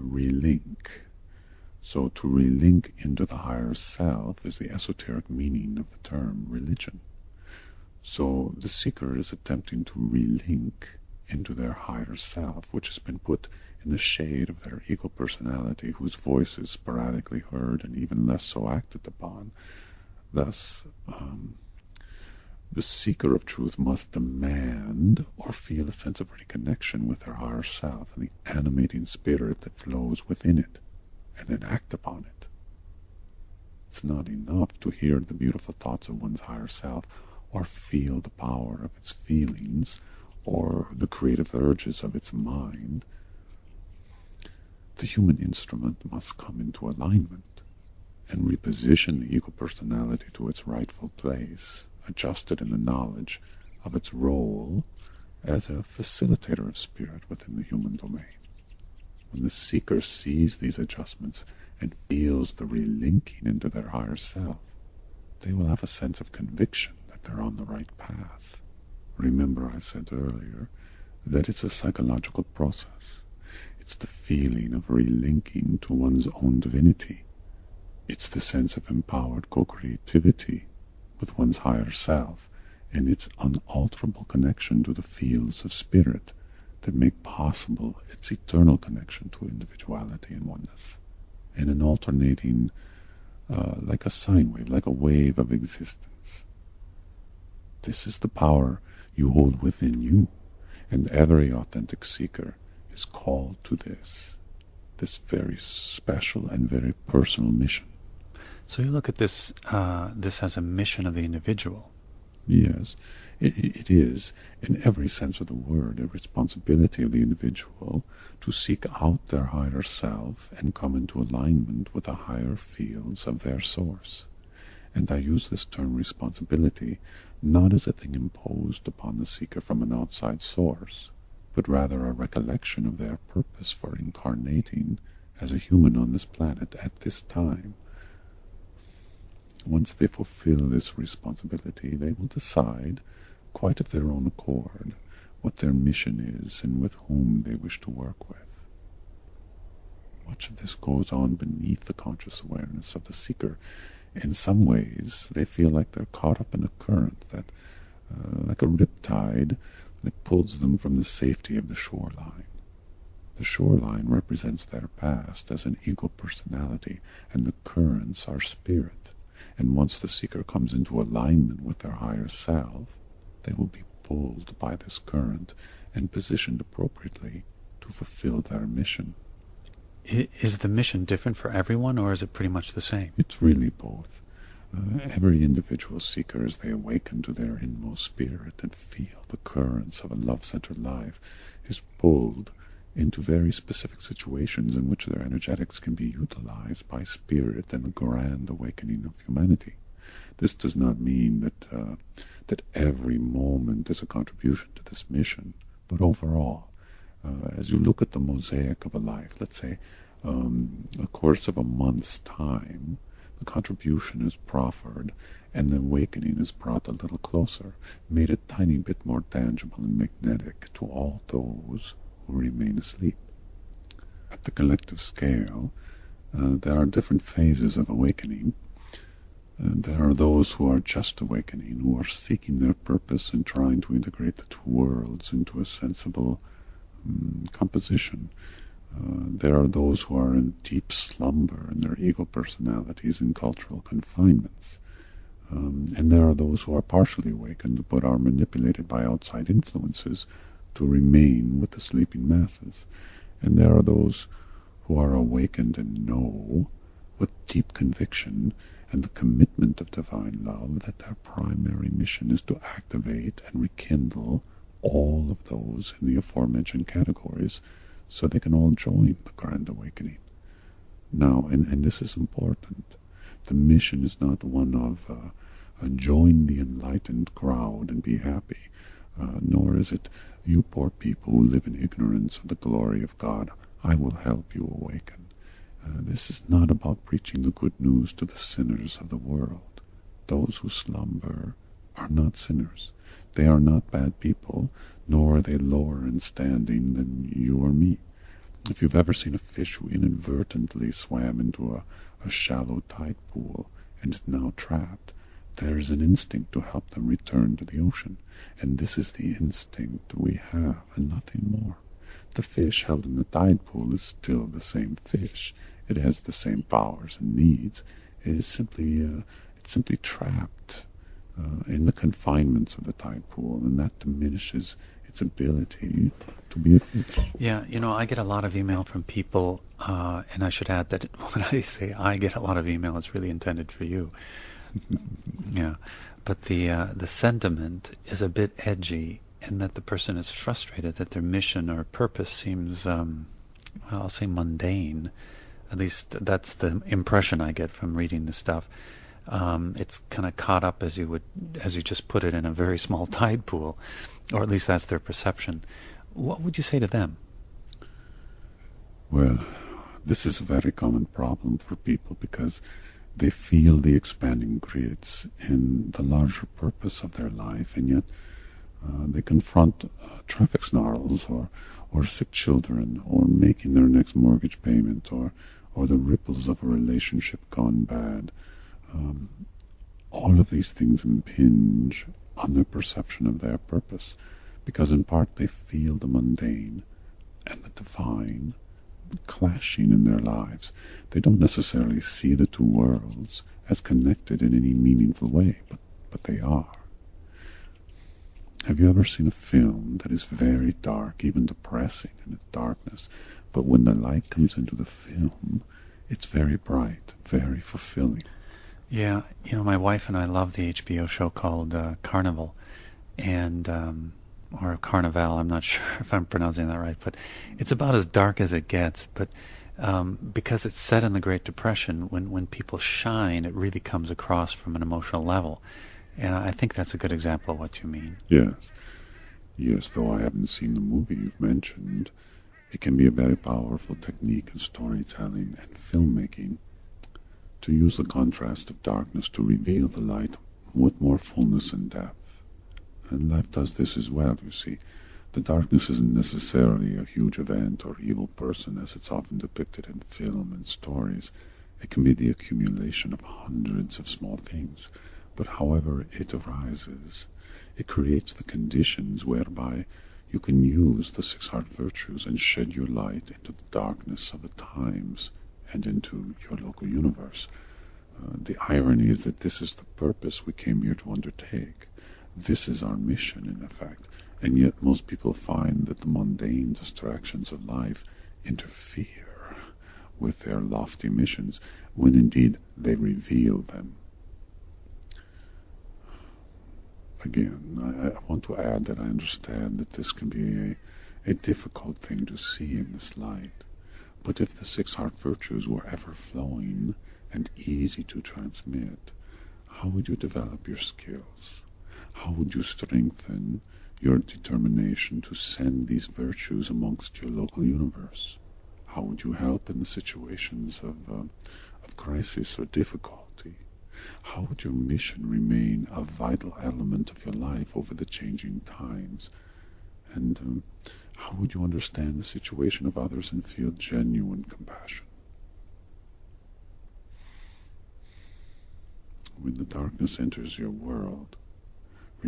relink. So to relink into the higher self is the esoteric meaning of the term religion. So the seeker is attempting to relink into their higher self, which has been put in the shade of their ego personality, whose voice is sporadically heard and even less so acted upon. Thus, the seeker of truth must demand or feel a sense of reconnection with their higher self and the animating spirit that flows within it, and then act upon it. It's not enough to hear the beautiful thoughts of one's higher self or feel the power of its feelings or the creative urges of its mind. The human instrument must come into alignment and reposition the ego personality to its rightful place, adjusted in the knowledge of its role as a facilitator of spirit within the human domain. When the seeker sees these adjustments and feels the relinking into their higher self, they will have a sense of conviction that they're on the right path. Remember, I said earlier that it's a psychological process. It's the feeling of relinking to one's own divinity. It's the sense of empowered co-creativity with one's higher self and its unalterable connection to the fields of spirit that make possible its eternal connection to individuality and oneness, and an alternating, like a sine wave, like a wave of existence. This is the power you hold within you, and every authentic seeker is called to this very special and very personal mission. So you look at this as a mission of the individual. Yes, it is, in every sense of the word, a responsibility of the individual to seek out their higher self and come into alignment with the higher fields of their source. And I use this term responsibility not as a thing imposed upon the seeker from an outside source, but rather a recollection of their purpose for incarnating as a human on this planet at this time. Once they fulfill this responsibility, they will decide, quite of their own accord, what their mission is and with whom they wish to work with. Much of this goes on beneath the conscious awareness of the seeker. In some ways, they feel like they're caught up in a current that, like a riptide, that pulls them from the safety of the shoreline. The shoreline represents their past as an ego personality, and the currents are spirit. And once the seeker comes into alignment with their higher self, they will be pulled by this current and positioned appropriately to fulfill their mission. Is the mission different for everyone, or is it pretty much the same? It's really both. Every individual seeker, as they awaken to their inmost spirit and feel the currents of a love-centered life, is pulled into very specific situations in which their energetics can be utilized by spirit and the grand awakening of humanity. This does not mean that every moment is a contribution to this mission, but overall, as you look at the mosaic of a life, let's say a course of a month's time, the contribution is proffered and the awakening is brought a little closer, made a tiny bit more tangible and magnetic to all those who remain asleep. At the collective scale, there are different phases of awakening. There are those who are just awakening, who are seeking their purpose and trying to integrate the two worlds into a sensible composition. There are those who are in deep slumber in their ego personalities and cultural confinements. And there are those who are partially awakened but are manipulated by outside influences to remain with the sleeping masses. And there are those who are awakened and know with deep conviction and the commitment of divine love that their primary mission is to activate and rekindle all of those in the aforementioned categories so they can all join the grand awakening. Now, and this is important, the mission is not one of join the enlightened crowd and be happy, nor is it, you poor people who live in ignorance of the glory of God, I will help you awaken. This is not about preaching the good news to the sinners of the world. Those who slumber are not sinners. They are not bad people, nor are they lower in standing than you or me. If you've ever seen a fish who inadvertently swam into a shallow tide pool and is now trapped, there is an instinct to help them return to the ocean, and this is the instinct we have and nothing more. The fish held in the tide pool is still the same fish. It has the same powers and needs. It is simply trapped in the confinements of the tide pool, and that diminishes its ability to be a fish. Yeah, I get a lot of email from people, and I should add that when I say I get a lot of email, it's really intended for you. Yeah, but the sentiment is a bit edgy, in that the person is frustrated that their mission or purpose seems, I'll say mundane. At least that's the impression I get from reading the stuff. It's kind of caught up, as you just put it, in a very small tide pool, or at least that's their perception. What would you say to them? Well, this is a very common problem for people because they feel the expanding grids in the larger purpose of their life, and yet they confront traffic snarls or sick children, or making their next mortgage payment, or the ripples of a relationship gone bad. All of these things impinge on their perception of their purpose, because in part they feel the mundane and the divine clashing in their lives. They don't necessarily see the two worlds as connected in any meaningful way, but they are. Have you ever seen a film that is very dark, even depressing in its darkness, but when the light comes into the film, it's very bright, very fulfilling? Yeah, my wife and I love the HBO show called Carnival, and or Carnival. I'm not sure if I'm pronouncing that right, but it's about as dark as it gets. But because it's set in the Great Depression, when people shine, it really comes across from an emotional level, and I think that's a good example of what you mean. Yes, though I haven't seen the movie you've mentioned, it can be a very powerful technique in storytelling and filmmaking to use the contrast of darkness to reveal the light with more fullness and depth. And life does this as well, you see. The darkness isn't necessarily a huge event or evil person as it's often depicted in film and stories. It can be the accumulation of hundreds of small things. But however it arises, it creates the conditions whereby you can use the 6 heart virtues and shed your light into the darkness of the times and into your local universe. The irony is that this is the purpose we came here to undertake. This is our mission, in effect, and yet most people find that the mundane distractions of life interfere with their lofty missions, when indeed they reveal them. Again, I want to add that I understand that this can be a difficult thing to see in this light. But if the 6 heart virtues were ever flowing and easy to transmit, how would you develop your skills? How would you strengthen your determination to send these virtues amongst your local universe? How would you help in the situations of crisis or difficulty? How would your mission remain a vital element of your life over the changing times? And how would you understand the situation of others and feel genuine compassion? When the darkness enters your world,